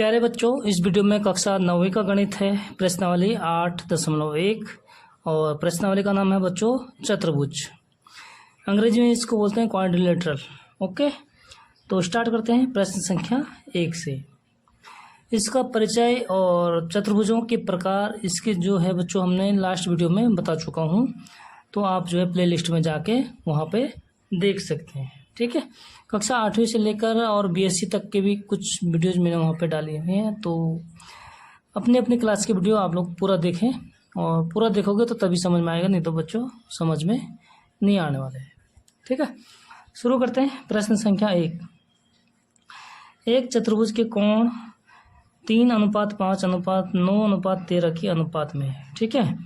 प्यारे बच्चों, इस वीडियो में कक्षा 9वीं का गणित है, प्रश्नावली 8.1 और प्रश्नावली का नाम है बच्चों चतुर्भुज। अंग्रेजी में इसको बोलते हैं क्वाड्रिलेटरल। ओके, तो स्टार्ट करते हैं प्रश्न संख्या 1 से। इसका परिचय और चतुर्भुजों के प्रकार इसके जो है बच्चों हमने लास्ट वीडियो में बता चुका हूँ, तो आप जो है प्ले लिस्ट में जाके वहाँ पे देख सकते हैं। ठीक है, कक्षा 8वीं से लेकर और बीएससी तक के भी कुछ वीडियोज मैंने वहाँ पे डाले हुए हैं, तो अपने अपने क्लास की वीडियो आप लोग पूरा देखें और पूरा देखोगे तो तभी समझ में आएगा, नहीं तो बच्चों समझ में नहीं आने वाले हैं। ठीक है, शुरू करते हैं। प्रश्न संख्या 1। एक चतुर्भुज के कोण 3:5:9:13 की अनुपात में है। ठीक है,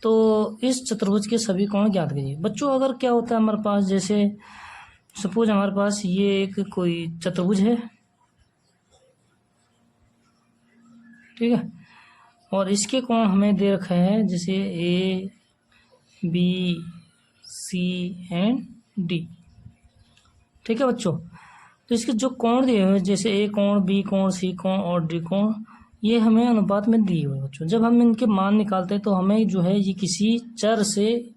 तो इस चतुर्भुज के सभी कोण ज्ञात कीजिए। बच्चों अगर क्या होता है हमारे पास, जैसे सपोज हमारे पास ये एक कोई चतुर्भुज है, ठीक है, और इसके कोण हमें दे रखा है जैसे A B C and D. ठीक है बच्चों, तो इसके जो कोण दिए हुए जैसे ए कोण, बी कोण, सी कोण और डी कोण, ये हमें अनुपात में दिए हुए बच्चों। जब हम इनके मान निकालते हैं तो हमें जो है ये किसी चर से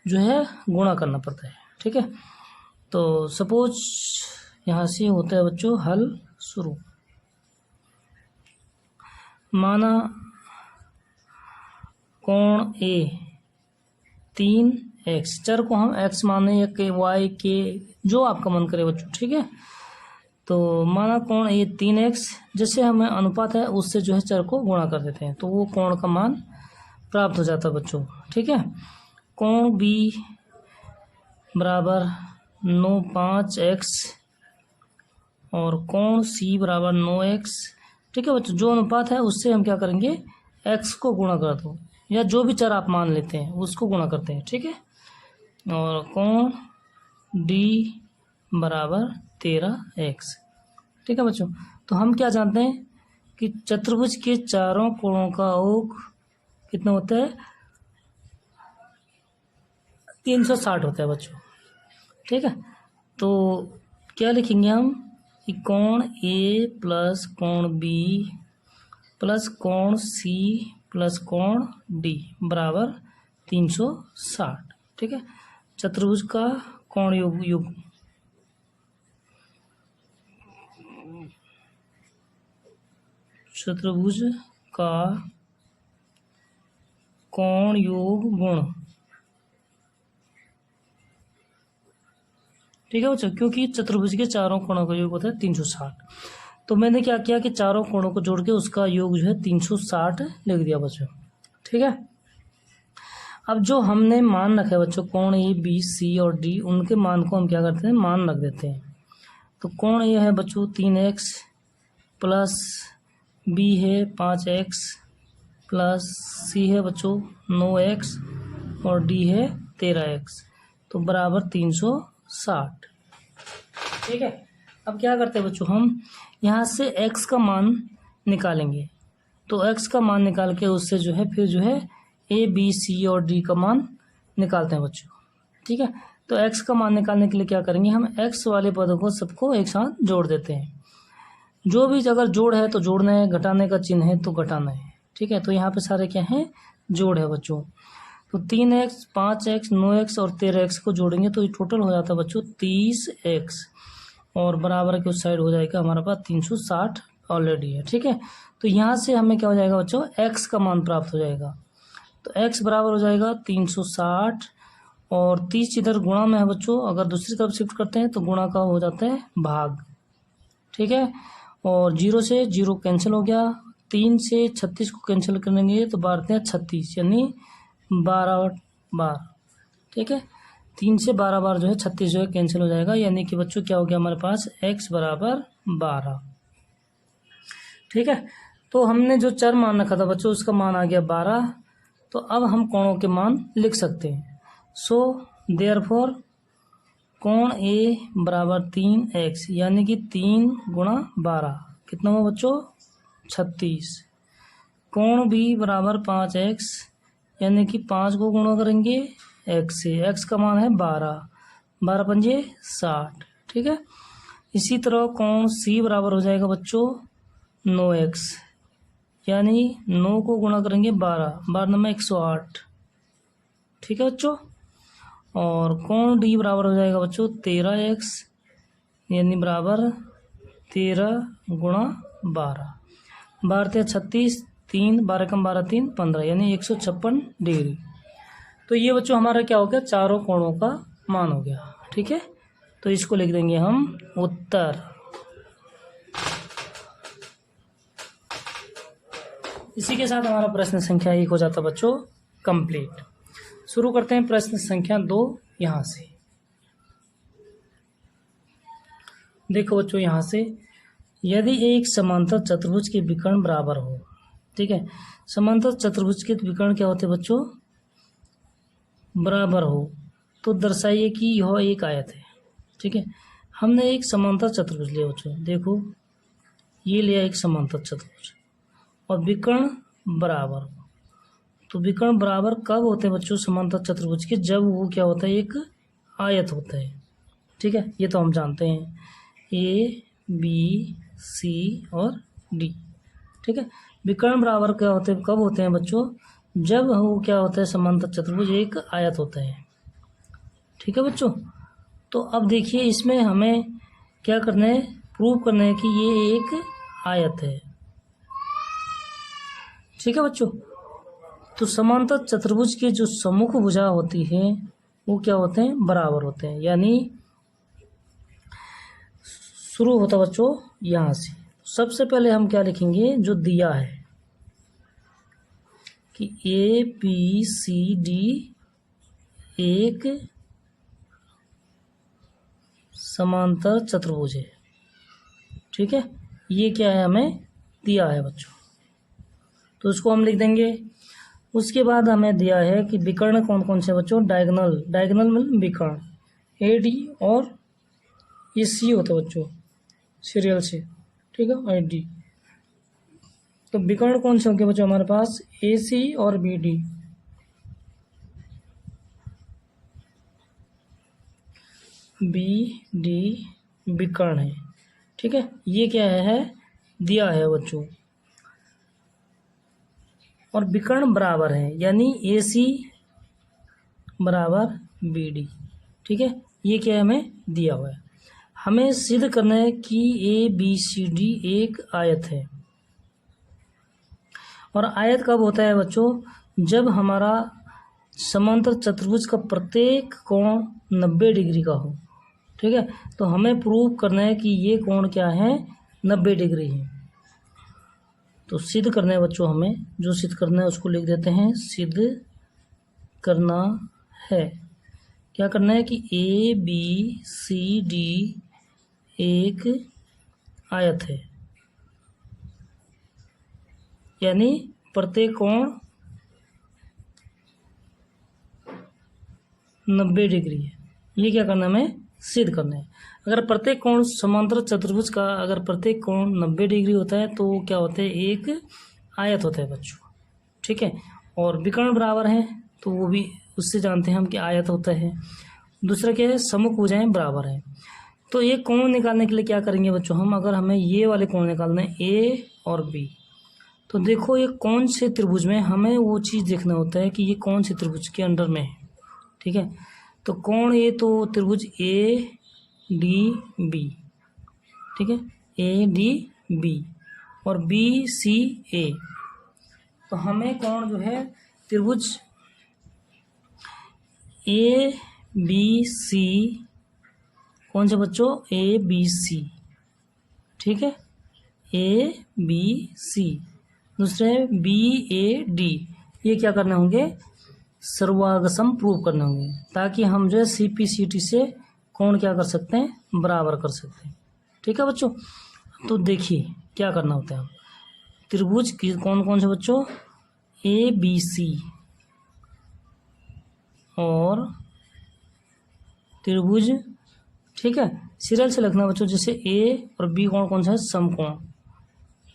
जो है गुणा करना पड़ता है। ठीक है, तो सपोज यहाँ से होता है बच्चों हल शुरू। माना कोण ए 3x, चर को हम x माने या के y के जो आपका मन करे बच्चों। ठीक है, तो माना कोण ए 3x, जैसे हमें अनुपात है उससे जो है चर को गुणा कर देते हैं तो वो कोण का मान प्राप्त हो जाता है बच्चों। ठीक है, कोण b बराबर 9.5x और कोण c बराबर 9x। ठीक है बच्चों, जो अनुपात है उससे हम क्या करेंगे, x को गुणा कर दो या जो भी चर आप मान लेते हैं उसको गुणा करते हैं। ठीक है, और कोण d बराबर 13x। ठीक है बच्चों, तो हम क्या जानते हैं कि चतुर्भुज के चारों कोणों का योग कितना होता है, 360 होता है बच्चों। ठीक है, तो क्या लिखेंगे हम कि कोण ए प्लस कोण बी प्लस कोण सी प्लस कोण डी बराबर 360। ठीक है, चतुर्भुज का कोण योग चतुर्भुज का कोण योग गुण। ठीक है बच्चों, क्योंकि चतुर्भुज के चारों कोणों का योग होता है 360, तो मैंने क्या किया कि चारों कोणों को जोड़ के उसका योग जो है 360 लिख दिया बच्चों। ठीक है, अब जो हमने मान रखा है बच्चों कोण ए बी सी और डी, उनके मान को हम क्या करते हैं, मान रख देते हैं। तो कोण ए है बच्चों 3x प्लस बी है 5x प्लस सी है बच्चों 9x और डी है 13x, तो बराबर 360। ठीक है, अब क्या करते हैं बच्चों, हम यहाँ से x का मान निकालेंगे। तो x का मान निकाल के उससे जो है फिर जो है a b c और d का मान निकालते हैं बच्चों। ठीक है, तो x का मान निकालने के लिए क्या करेंगे, हम x वाले पदों को सबको एक साथ जोड़ देते हैं। जो भी अगर जोड़ है तो जोड़ना है, घटाने का चिन्ह है तो घटाना है। ठीक है, तो यहाँ पे सारे क्या हैं, जोड़ है बच्चों। तो 3x 5x 9x और 13x को जोड़ेंगे तो ये टोटल हो जाता है बच्चों 30x और बराबर के उस साइड हो जाएगा हमारे पास 360 ऑलरेडी है। ठीक है, तो यहाँ से हमें क्या हो जाएगा बच्चों, x का मान प्राप्त हो जाएगा। तो x बराबर हो जाएगा 360 और 30 इधर गुणा में है बच्चों, अगर दूसरी तरफ शिफ्ट करते हैं तो गुणा का हो जाता है भाग। ठीक है, और 0 से 0 कैंसिल हो गया, 3 से 36 को कैंसिल करेंगे तो 12 36 यानी 12 बार। ठीक है, 3 से 12 बार जो है 36 जो है कैंसिल हो जाएगा, यानी कि बच्चों क्या हो गया हमारे पास x बराबर 12। ठीक है, तो हमने जो चर मान रखा था बच्चों उसका मान आ गया 12, तो अब हम कोणों के मान लिख सकते हैं। सो देयरफॉर कोण ए बराबर 3x यानी कि 3 गुणा 12 कितना हुआ बच्चों, 36। कोण बी बराबर 5x यानी कि 5 को गुणा करेंगे x से, x का मान है 12, 12 पंजे 60। ठीक है, इसी तरह कोण सी बराबर हो जाएगा बच्चों 9x, यानी 9 को गुणा करेंगे 12, 12 9 108। ठीक है बच्चों। और कोण डी बराबर हो जाएगा बच्चों 13x, यानी बराबर 13 गुणा 12, 12 × 36, 3 12 कम 12 3 15, यानी 156 डिग्री। तो ये बच्चों हमारा क्या हो गया, चारों कोणों का मान हो गया। ठीक है, तो इसको लिख देंगे हम उत्तर। इसी के साथ हमारा प्रश्न संख्या 1 हो जाता बच्चों कंप्लीट। शुरू करते हैं प्रश्न संख्या 2 यहाँ से। देखो बच्चों यहाँ से, यदि एक समांतर चतुर्भुज के विकर्ण बराबर हो। ठीक है, समांतर चतुर्भुज के विकर्ण क्या होते हैं बच्चों, बराबर हो, तो दर्शाइए कि यह एक आयत है। ठीक है, हमने एक समांतर चतुर्भुज लिया बच्चों, देखो ये लिया एक समांतर चतुर्भुज और विकर्ण बराबर हो। तो विकर्ण बराबर कब होते हैं बच्चों समांतर चतुर्भुज के, जब वो क्या होता है, एक आयत होता है। ठीक है, ये तो हम जानते हैं, ए बी सी और डी। ठीक है, विकर्ण बराबर क्या होते हैं, कब होते हैं बच्चों, जब वो क्या होता है, समांतर चतुर्भुज एक आयत होता है। ठीक है बच्चों, तो अब देखिए इसमें हमें क्या करना है, प्रूव करना है कि ये एक आयत है। ठीक है बच्चों, तो समांतर चतुर्भुज के जो सम्मुख भुजा होती है वो क्या होते हैं, बराबर होते हैं। यानी शुरू होता बच्चों यहाँ से। सबसे पहले हम क्या लिखेंगे, जो दिया है कि ए बी सी डी एक समांतर चतुर्भुज है। ठीक है, ये क्या है, हमें दिया है बच्चों, तो उसको हम लिख देंगे। उसके बाद हमें दिया है कि विकर्ण कौन कौन से बच्चों, डायगोनल, डायगोनल मतलब विकर्ण ए डी और ये सी होता है बच्चों सीरियल से। ठीक है, और डी, तो विकर्ण कौन से होंगे बच्चों हमारे पास, ए सी और बी डी। बी डी विकर्ण है। ठीक है, ये क्या है, दिया है बच्चों, और विकर्ण बराबर है, यानी ए सी बराबर बी डी। ठीक है, ये क्या है, हमें दिया हुआ है। हमें सिद्ध करना है कि ए बी सी डी एक आयत है। और आयत कब होता है बच्चों, जब हमारा समांतर चतुर्भुज का प्रत्येक कोण 90 डिग्री का हो। ठीक है, तो हमें प्रूव करना है कि ये कोण क्या है, 90 डिग्री है। तो सिद्ध करना है बच्चों, हमें जो सिद्ध करना है उसको लिख देते हैं, सिद्ध करना है। क्या करना है कि ए बी सी डी एक आयत है, यानी प्रत्येक कोण 90 डिग्री है। ये क्या करना है, हमें सिद्ध करना है। अगर प्रत्येक कोण समांतर चतुर्भुज का अगर प्रत्येक कोण 90 डिग्री होता है तो क्या होता है, एक आयत होता है बच्चों। ठीक है, और विकर्ण बराबर है तो वो भी उससे जानते हैं हम कि आयत होता है। दूसरा क्या है, सम्मुख भुजाएं बराबर है। तो एक कोण निकालने के लिए क्या करेंगे बच्चों हम, अगर हमें ये वाले कोण निकालना है ए और बी, तो देखो ये कौन से त्रिभुज में, हमें वो चीज़ देखना होता है कि ये कौन से त्रिभुज के अंडर में है। ठीक है, तो कोण ये तो त्रिभुज ए डी बी। ठीक है, ए डी बी और बी सी ए। तो हमें कोण जो है त्रिभुज ए बी सी, कौन से बच्चों, ए बी सी। ठीक है, ए बी सी, दूसरे बी ए डी, ये क्या करने होंगे, सर्वागसम प्रूव करने होंगे, ताकि हम जो है CPCT से कोण क्या कर सकते हैं, बराबर कर सकते हैं। ठीक है बच्चों, तो देखिए क्या करना होता है, त्रिभुज की कौन कौन से बच्चों, ए बी सी और त्रिभुज। ठीक है, सीरियल से लिखना बच्चों, जैसे ए और बी कोण कौन सा है, समकोण।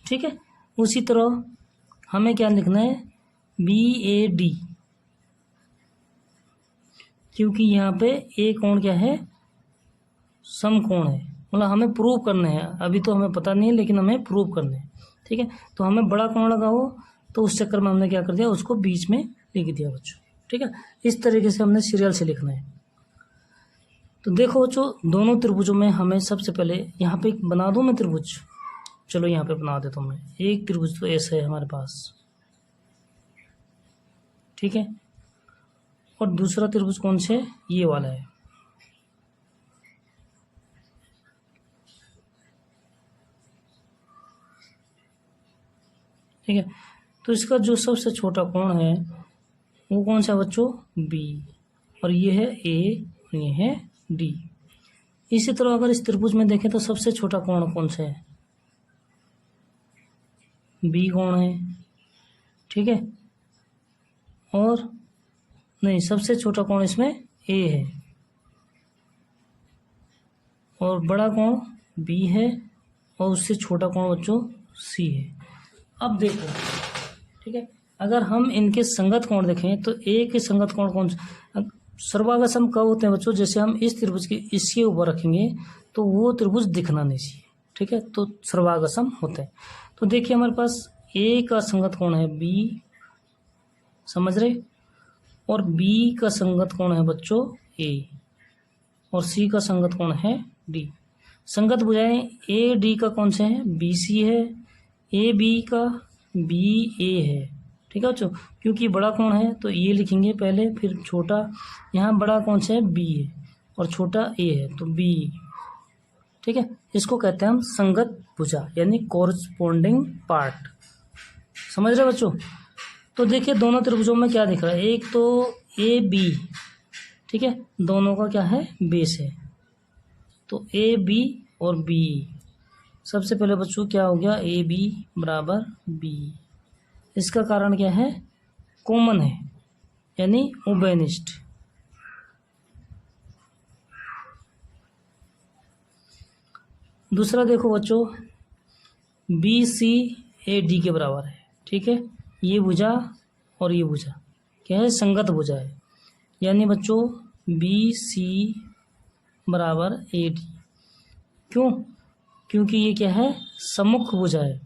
ठीक है, उसी तरह हमें क्या लिखना है, बी ए डी, क्योंकि यहाँ पे ए कोण क्या है, समकोण है, मतलब हमें प्रूव करना है। अभी तो हमें पता नहीं है लेकिन हमें प्रूव करना है। ठीक है। तो हमें बड़ा कोण लगा हो तो उस चक्कर में हमने क्या कर दिया, उसको बीच में लिख दिया बच्चों, ठीक है। इस तरीके से हमने सीरियल से लिखना है। तो देखो बच्चों, दोनों त्रिभुजों में हमें सबसे पहले यहाँ पे बना दूँ मैं त्रिभुज, चलो यहाँ पे बना देता हूँ मैं। एक त्रिभुज तो ऐसा है हमारे पास, ठीक है, और दूसरा त्रिभुज कौन से, ये वाला है, ठीक है। तो इसका जो सबसे छोटा कोण है वो कौन सा बच्चों, बी, और ये है ए, और ये है डी। इसी तरह अगर इस त्रिभुज में देखें तो सबसे छोटा कोण कौन सा है, बी कोण है, ठीक है, और नहीं, सबसे छोटा कोण इसमें ए है, और बड़ा कोण बी है, और उससे छोटा कोण बच्चों सी है। अब देखो, ठीक है, अगर हम इनके संगत कोण देखें तो ए के संगत कोण कौन सा, सर्वागसम कब होते हैं बच्चों, जैसे हम इस त्रिभुज के इसके ऊपर रखेंगे तो वो त्रिभुज दिखना नहीं चाहिए, ठीक है, तो सर्वागसम होते हैं। तो देखिए हमारे पास ए का संगत कोण है बी, समझ रहे, और बी का संगत कोण है बच्चों ए, और सी का संगत कोण है डी। संगत भुजाएं ए डी का कौन से है, बी सी है, ए बी का बी ए है, ठीक है बच्चों, क्योंकि बड़ा कोण है तो ये लिखेंगे पहले, फिर छोटा, यहाँ बड़ा कौन सा है बी है, और छोटा ए है तो बी, ठीक है। इसको कहते हैं हम संगत भुजा, यानी कोरस्पोंडिंग पार्ट, समझ रहे बच्चों। तो देखिए दोनों त्रिभुजों में क्या दिख रहा है, एक तो ए बी, ठीक है, दोनों का क्या है, बेस है, तो ए बी और बी। सबसे पहले बच्चों क्या हो गया, ए बी बराबर बी, इसका कारण क्या है, कॉमन है, यानी उभयनिष्ठ। दूसरा देखो बच्चों, बी सी ए डी के बराबर है, ठीक है, ये भुजा और ये भुजा क्या है, संगत भुजा है, यानी बच्चों बी सी बराबर ए डी। क्यों, क्योंकि ये क्या है, सम्मुख भुजा है,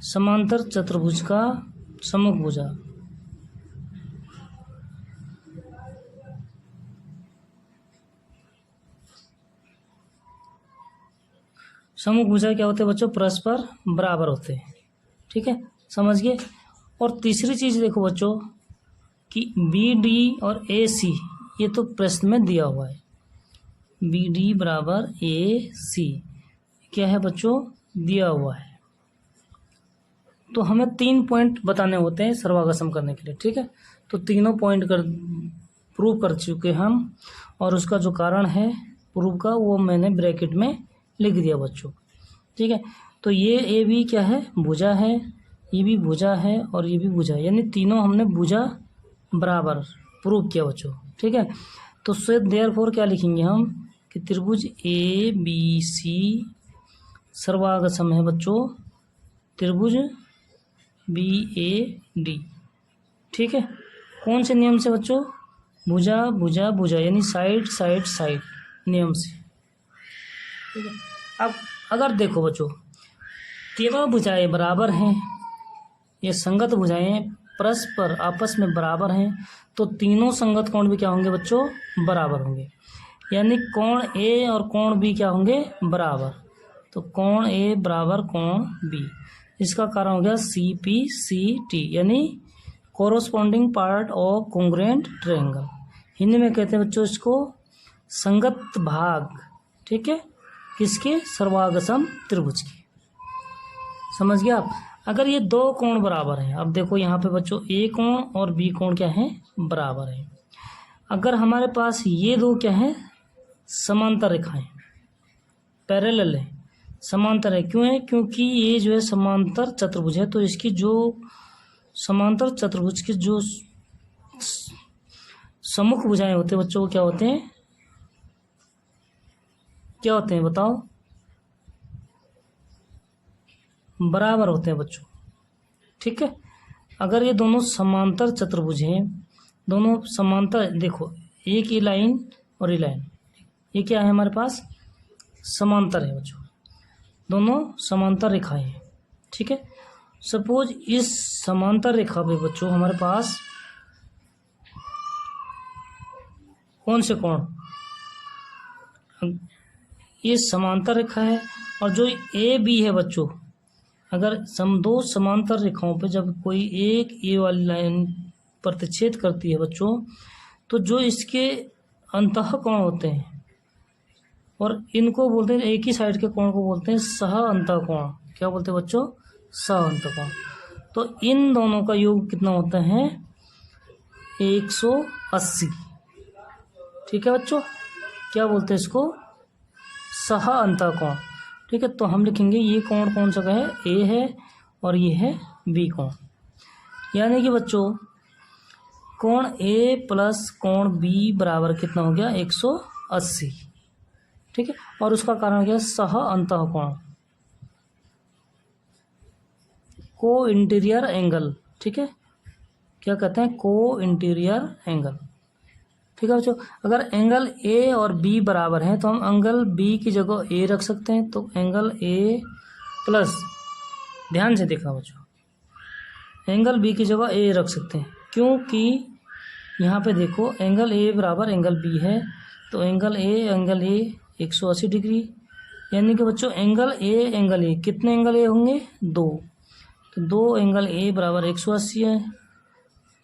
समांतर चतुर्भुज का सम्मुख भुजा। सम्मुख भुजा क्या होते हैं बच्चों, परस्पर बराबर होते हैं, ठीक है, समझ गए। और तीसरी चीज देखो बच्चों कि बी डी और ए सी, ये तो प्रश्न में दिया हुआ है, बी डी बराबर ए सी क्या है बच्चों, दिया हुआ है। तो हमें 3 पॉइंट बताने होते हैं सर्वागसम करने के लिए, ठीक है। तो तीनों पॉइंट प्रूव कर चुके हम, और उसका जो कारण है प्रूव का वो मैंने ब्रैकेट में लिख दिया बच्चों, ठीक है। तो ये ए बी क्या है, भुजा है, ये भी भुजा है, और ये भी भुजा है, यानी तीनों हमने भुजा बराबर प्रूव किया बच्चों, ठीक है। तो सो देयरफॉर क्या लिखेंगे हम कि त्रिभुज ए बी सी सर्वागसम है बच्चों त्रिभुज बी ए डी, ठीक है। कौन से नियम से बच्चों, भुजा भुजा भुजा, यानी साइड साइड साइड नियम से, ठीक है। अब अगर देखो बच्चों, तीनों भुजाएं बराबर हैं, ये संगत भुजाएं परस्पर आपस में बराबर हैं, तो तीनों संगत कोण भी क्या होंगे बच्चों, बराबर होंगे, यानी कोण ए और कोण बी क्या होंगे, बराबर। तो कोण ए बराबर कोण बी, इसका कारण हो गया सी पी सी टी, यानी corresponding part of congruent triangle. Hindi में कहते हैं बच्चों इसको संगत भाग, ठीक है, किसके, सर्वागसम त्रिभुज की, समझ गया आप। अगर ये दो कोण बराबर हैं, अब देखो यहाँ पे बच्चों ए कोण और बी कोण क्या है, बराबर है। अगर हमारे पास ये दो क्या है, समांतर रेखाएं, पैरेलल है, समांतर है, क्यों है, क्योंकि ये जो है समांतर चतुर्भुज है, तो इसकी जो समांतर चतुर्भुज की जो सम्मुख भुजाएं होते हैं बच्चों, क्या होते हैं, क्या होते हैं बताओ, बराबर होते हैं बच्चों, ठीक है। अगर ये दोनों समांतर चतुर्भुज हैं, दोनों समांतर, देखो एक ये लाइन और ये लाइन, ये क्या है हमारे पास, समांतर है बच्चों, दोनों समांतर रेखाएं हैं, ठीक है। सपोज इस समांतर रेखा पे बच्चों हमारे पास कौन से कोण, ये समांतर रेखा है और जो ए बी है बच्चों, अगर दो समांतर रेखाओं पे जब कोई एक ए वाली लाइन प्रतिच्छेद करती है बच्चों, तो जो इसके अंतः कोण होते हैं और इनको बोलते हैं, एक ही साइड के कोण को बोलते हैं सह अंतः कोण। क्या बोलते हैं बच्चों? सह अंतः कोण। तो इन दोनों का योग कितना होता है? 180। ठीक है बच्चों, क्या बोलते हैं इसको? सह अंतः कोण। ठीक है, तो हम लिखेंगे ये कोण कौन सा का है? ए है और ये है बी कोण। यानी कि बच्चों कोण ए प्लस कोण बी बराबर कितना हो गया? 180। ठीक है, और उसका कारण हो गया सह अंतः कोण, को इंटीरियर एंगल। ठीक है, क्या कहते हैं? को इंटीरियर एंगल। ठीक है बच्चों, अगर एंगल ए और बी बराबर हैं तो हम एंगल बी की जगह ए रख सकते हैं। तो एंगल ए प्लस, ध्यान से देखना बच्चों, एंगल बी की जगह ए रख सकते हैं क्योंकि यहाँ पे देखो एंगल ए बराबर एंगल बी है, तो एंगल ए 180 डिग्री। यानी कि बच्चों एंगल ए कितने एंगल ए होंगे? 2। तो 2 एंगल ए बराबर 180 है,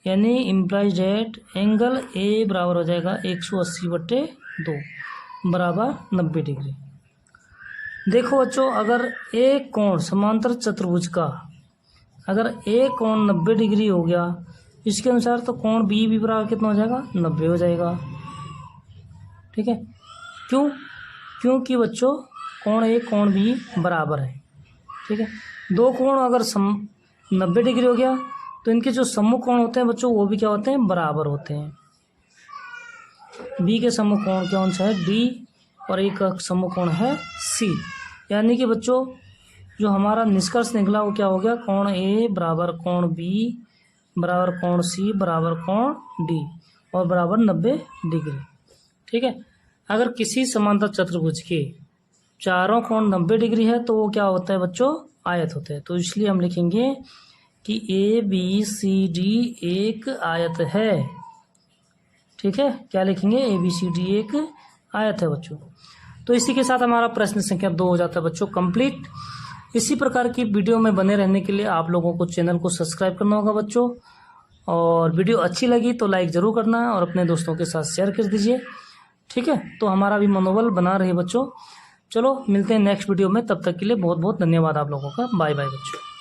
यानी इम्प्लाइज डेट एंगल ए बराबर हो जाएगा 180/2 बराबर 90 डिग्री। देखो बच्चों, अगर एक कोण समांतर चतुर्भुज का अगर एक कोण 90 डिग्री हो गया इसके अनुसार, तो कोण बी भी बराबर कितना हो जाएगा? 90 हो जाएगा। ठीक है, क्यों? क्योंकि बच्चों कोण ए कोण बी बराबर है। ठीक है, दो कोण अगर 90 डिग्री हो गया तो इनके जो सम्मुख कोण होते हैं बच्चों वो भी क्या होते हैं? बराबर होते हैं। बी के सम्मुख कोण कौन सा है? डी, और ए का सम्मुख कोण है सी। यानी कि बच्चों जो हमारा निष्कर्ष निकला वो क्या हो गया? कोण ए बराबर कोण बी बराबर कोण सी बराबर कोण डी और बराबर 90 डिग्री। ठीक है, अगर किसी समांतर चतुर्भुज के चारों कोण 90 डिग्री है तो वो क्या होता है बच्चों? आयत होता है। तो इसलिए हम लिखेंगे कि ए बी सी डी एक आयत है। ठीक है, क्या लिखेंगे? ए बी सी डी एक आयत है बच्चों। तो इसी के साथ हमारा प्रश्न संख्या 2 हो जाता है बच्चों कंप्लीट। इसी प्रकार की वीडियो में बने रहने के लिए आप लोगों को चैनल को सब्सक्राइब करना होगा बच्चों, और वीडियो अच्छी लगी तो लाइक ज़रूर करना और अपने दोस्तों के साथ शेयर कर दीजिए। ठीक है, तो हमारा भी मनोबल बना रहे बच्चों। चलो मिलते हैं नेक्स्ट वीडियो में, तब तक के लिए बहुत बहुत धन्यवाद आप लोगों का। बाय बाय बच्चों।